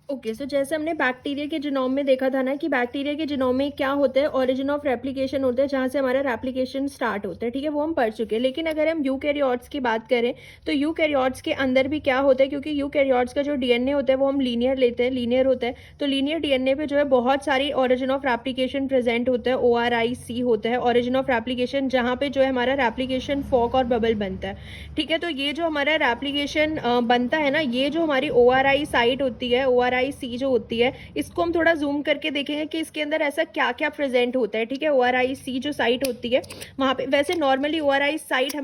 Okay so जैसे हमने bacteria के जीनोम में देखा था ना कि बैक्टीरिया के जीनोम में क्या होता है, ओरिजिन ऑफ रेप्लिकेशन होता है, जहाँ से हमारा रेप्लिकेशन स्टार्ट होता है, ठीक है, वो हम पढ़ चुके हैं। लेकिन अगर हम यूकैरियोट्स की बात करें तो यूकैरियोट्स के अंदर भी क्या होता है, क्योंकि यूकैरियोट्स का जो डीएनए होता है वो हम लीनियर लेते हैं, लीनियर होता है, तो लीनियर डीएनए पे जो है बहुत सारी ओरिजिन ऑफ रेप्लिकेशन प्रेजेंट होता है, ORIC होता है, ओरिजिन ऑफ रेप्लिकेशन, जहाँ पे जो है हमारा रेप्लिकेशन फॉक और बबल बनता है, ठीक है। तो ये जो हमारा रेप्लिकेशन बनता है ना, ये जो हमारी ORI साइट होती है, ORIC जो होती है, इसको हम थोड़ा जूम करके देखेंगे कि इसके अंदर ऐसा क्या क्या प्रेजेंट होता है, ठीक है। ORIC जो साइट होती है वहां पे वैसे नॉर्मली ORIC साइट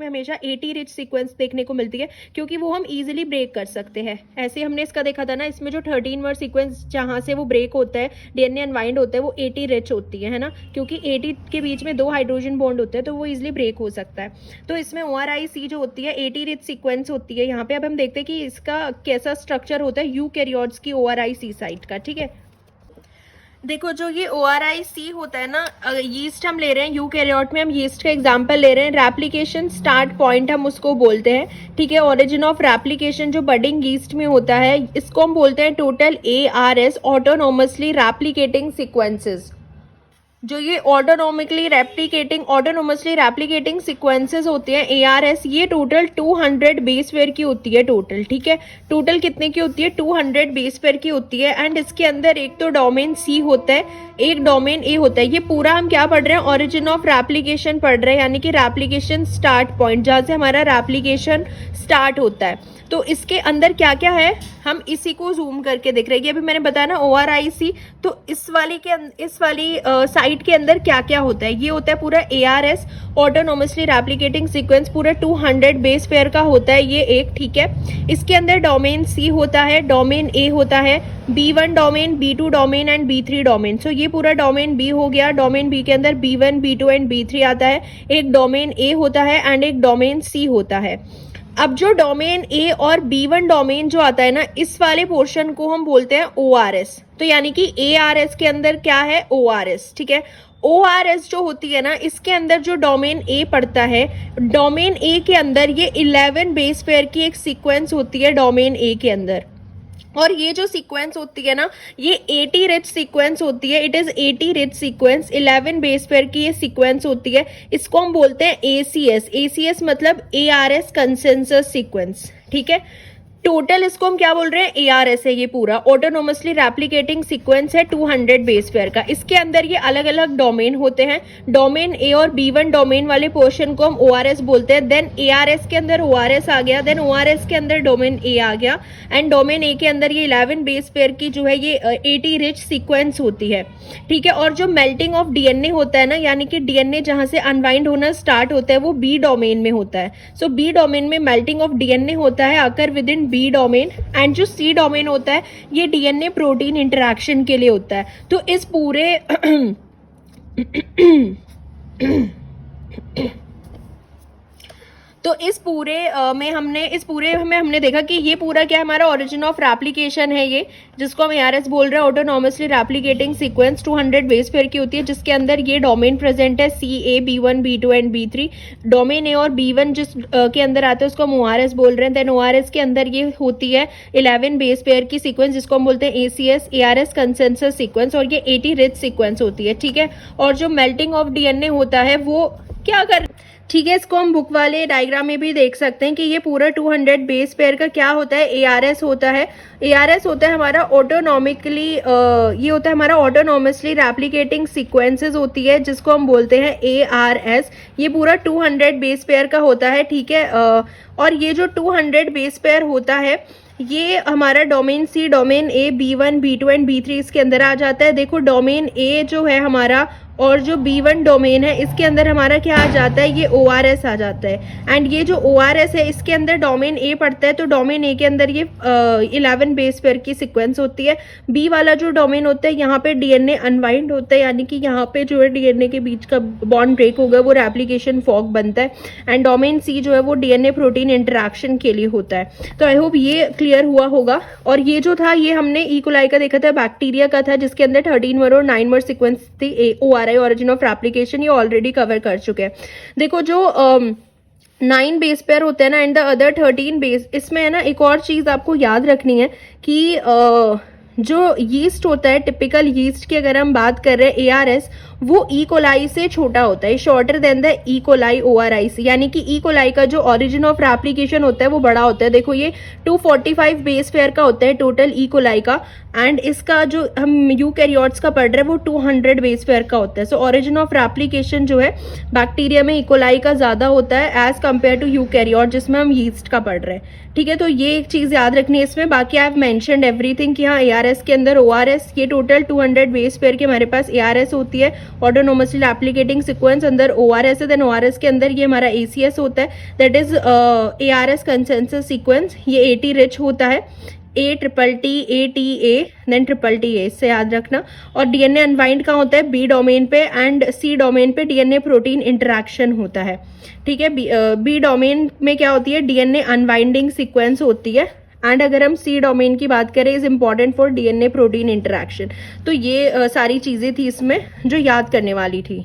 में हमेशा 80 रिच सीक्वेंस देखने को मिलती है, क्योंकि वो हम इजीली ब्रेक कर सकते हैं। ऐसे हमने इसका देखा था ना, इसमें जो 13 वर्ड सीक्वेंस जहां से वो ब्रेक होता है, डीएनए अनवाइंड होता है, वो 80 रिच होती है ना, क्योंकि 80 के बीच में 2 हाइड्रोजन बॉन्ड होते हैं, तो वो इजिली ब्रेक हो सकता है। तो इसमें ORIC जो होती है 80 रिच सीक्वेंस होती है यहाँ पे। अब हम देखते हैं कि इसका कैसा स्ट्रक्चर होता है यूकैरियोट्स की ORIC साइट का, ठीक है। देखो जो ये ORIC होता है ना, यीस्ट हम ले रहे हैं, यूकैरियोट में हम यीस्ट का एग्जांपल ले रहे हैं, रेप्लिकेशन स्टार्ट पॉइंट हम उसको बोलते हैं, ठीक है। ओरिजिन ऑफ रेप्लिकेशन जो बडिंग यीस्ट में होता है, इसको हम बोलते हैं total ARS, autonomously replicating sequences. जो ये ऑटोनोमसली रेप्लिकेटिंग सीक्वेंसेस होती हैं ARS, ये टोटल 200 बेस पेयर की होती है टोटल, ठीक है। टोटल कितने की होती है? 200 बेस पेयर की होती है। एंड इसके अंदर एक तो डोमेन C होता है, एक डोमेन A होता है। ये पूरा हम क्या पढ़ रहे हैं? ओरिजिन ऑफ रेप्लिकेशन पढ़ रहे हैं, यानी कि रेप्लिकेशन स्टार्ट पॉइंट, जहां से हमारा रेप्लिकेशन स्टार्ट होता है। तो इसके अंदर क्या क्या है, हम इसी को जूम करके देख रहे हैं। अभी मैंने बताया ना ORIC, तो इस वाली साइट के अंदर क्या क्या होता है? ये होता है पूरा ARS, ऑटोनोमसली रेप्लिकेटिंग सीक्वेंस, पूरा 200 बेस पेयर का होता है ये एक, ठीक है। इसके अंदर डोमेन C होता है, डोमेन A होता है, B1 domain, B2 domain and B3 domain. So ये पूरा डोमेन B हो गया। डोमेन B के अंदर B1, B2 एंड B3 आता है। एक डोमेन A होता है एंड एक डोमेन C होता है। अब जो डोमेन A और B1 डोमेन जो आता है ना, इस वाले पोर्शन को हम बोलते हैं ORS। तो यानी कि ARS के अंदर क्या है? ORS, ठीक है। ORS जो होती है ना, इसके अंदर जो डोमेन A पड़ता है, डोमेन A के अंदर ये 11 बेस पेयर की एक सीक्वेंस होती है डोमेन A के अंदर। और ये जो सीक्वेंस होती है ना, ये 80 रिच सीक्वेंस होती है। It is 80 rich sequence, 11 base pair की ये सीक्वेंस होती है। इसको हम बोलते हैं ACS। ACS मतलब ARS कंसेंसस सीक्वेंस, ठीक है। टोटल इसको हम क्या बोल रहे हैं? ARS है ये पूरा, ऑटोनोमसली रेप्लिकेटिंग सीक्वेंस है 200 बेस पेयर का। इसके अंदर ये अलग अलग डोमेन होते हैं। डोमेन A और B1 डोमेन वाले पोर्शन को हम ORS बोलते हैं। देन ARS के अंदर ORS आ गया, देन ORS के अंदर डोमेन A आ गया, एंड डोमेन A के अंदर ये 11 बेस पेयर की जो है ये 80 रिच सीक्वेंस होती है, ठीक है। और जो मेल्टिंग ऑफ DNA होता है ना, यानी कि DNA जहां से अनवाइंड होना स्टार्ट होता है, वो B डोमेन में होता है। सो B डोमेन में मेल्टिंग ऑफ DNA होता है आकर with in B domain. And जो C डोमेन होता है, ये DNA प्रोटीन इंटरैक्शन के लिए होता है। तो इस पूरे तो इस पूरे में हमने देखा कि ये पूरा क्या हमारा ओरिजिन ऑफ रेप्लिकेशन है, ये जिसको हम ARS बोल रहे हैं, autonomously replicating sequence 200 base pair की होती है, जिसके अंदर ये डोमेन प्रेजेंट है CA, B1, B2 and B3। Domain A और B1 जिस के अंदर आते हैं उसको हम ORS बोल रहे हैं। देन ORS के अंदर ये होती है 11 बेस पेयर की सीक्वेंस, जिसको हम बोलते हैं ACS, ARS कंसेंसस सीक्वेंस, और ये 80 रिच सीक्वेंस होती है, ठीक है। और जो मेल्टिंग ऑफ DNA होता है वो क्या कर, ठीक है, इसको हम बुक वाले डायग्राम में भी देख सकते हैं कि ये पूरा 200 बेस पेयर का क्या होता है? ARS होता है। ARS होता है हमारा ऑटोनॉमिकली, ये होता है हमारा ऑटोनॉमसली रेप्लिकेटिंग सीक्वेंसेस होती है, जिसको हम बोलते हैं ARS। ये पूरा 200 बेस पेयर का होता है, ठीक है। और ये जो 200 बेस पेयर होता है, ये हमारा domain C, domain A, B1, B2 and B3 इसके अंदर आ जाता है। देखो डोमेन A जो है हमारा, और जो B1 डोमेन है, इसके अंदर हमारा क्या आ जाता है? ये ORS आ जाता है। एंड ये जो ORS है, इसके अंदर डोमेन A पड़ता है, तो डोमेन A के अंदर ये 11 बेस पेयर की सीक्वेंस होती है। B वाला जो डोमेन होता है, यहाँ पे DNA अनवाइंड होता है, यानी कि यहाँ पे जो है DNA के बीच का बॉन्ड ब्रेक होगा, वो रेप्लिकेशन फॉक बनता है। एंड डोमेन C जो है वो DNA प्रोटीन इंटरैक्शन के लिए होता है। तो आई होप ये क्लियर हुआ होगा। और ये जो था, ये हमने E. coli का देखा था, बैक्टीरिया का था, जिसके अंदर 13 वर्ड और 9 वर्ड सीक्वेंस थी। ORI, ओरिजिन ऑफ रेप्लिकेशन, ये ऑलरेडी कवर कर चुके हैं। देखो जो 9 बेस पेयर होते हैं ना एंड द अदर 13 बेस। इसमें है ना एक और चीज आपको याद रखनी है कि जो यीस्ट होता है, टिपिकल यीस्ट की अगर हम बात कर रहे हैं ARS, वो ई कोलाई से छोटा होता है, shorter than the E coli ORIC, यानी कि ई कोलाई का जो ओरिजिन ऑफ रेप्लिकेशन होता है वो बड़ा होता है। देखो ये 245 बेस पेयर का होता है टोटल ई कोलाई का, एंड इसका जो हम यूकैरियोट्स का पढ़ रहे हैं वो 200 बेस पेयर का होता है। सो ओरिजिन ऑफ रेप्लिकेशन जो है बैक्टीरिया में ई कोलाई का ज्यादा होता है एज कम्पेयर टू यूकैरियोट जिसमें हम यीस्ट का पढ़ रहे हैं। ठीक है, तो ये एक चीज याद रखनी है इसमें। बाकी आई हैव मेंशन्ड एवरीथिंग कि हाँ ARS के अंदर ORS, ये टोटल 200 बेस पेयर के हमारे पास ARS होती है, ऑटोनोमसली एप्लीकेटिंग सीक्वेंस, अंदर ORS है, देन ORS के अंदर ये हमारा ACS होता है, that is ARS consensus sequence. ये AT रिच होता है, ATT, ATA, देन TTTA, इससे याद रखना। और DNA अनवाइंड कहाँ होता है? B डोमेन पे, एंड C डोमेन पे DNA प्रोटीन इंटरेक्शन होता है। ठीक है, B डोमेन में क्या होती है? DNA अनवाइंडिंग सीक्वेंस होती है, एंड अगर हम C डोमेन की बात करें is important for DNA protein interaction. तो ये सारी चीजें थी इसमें जो याद करने वाली थी।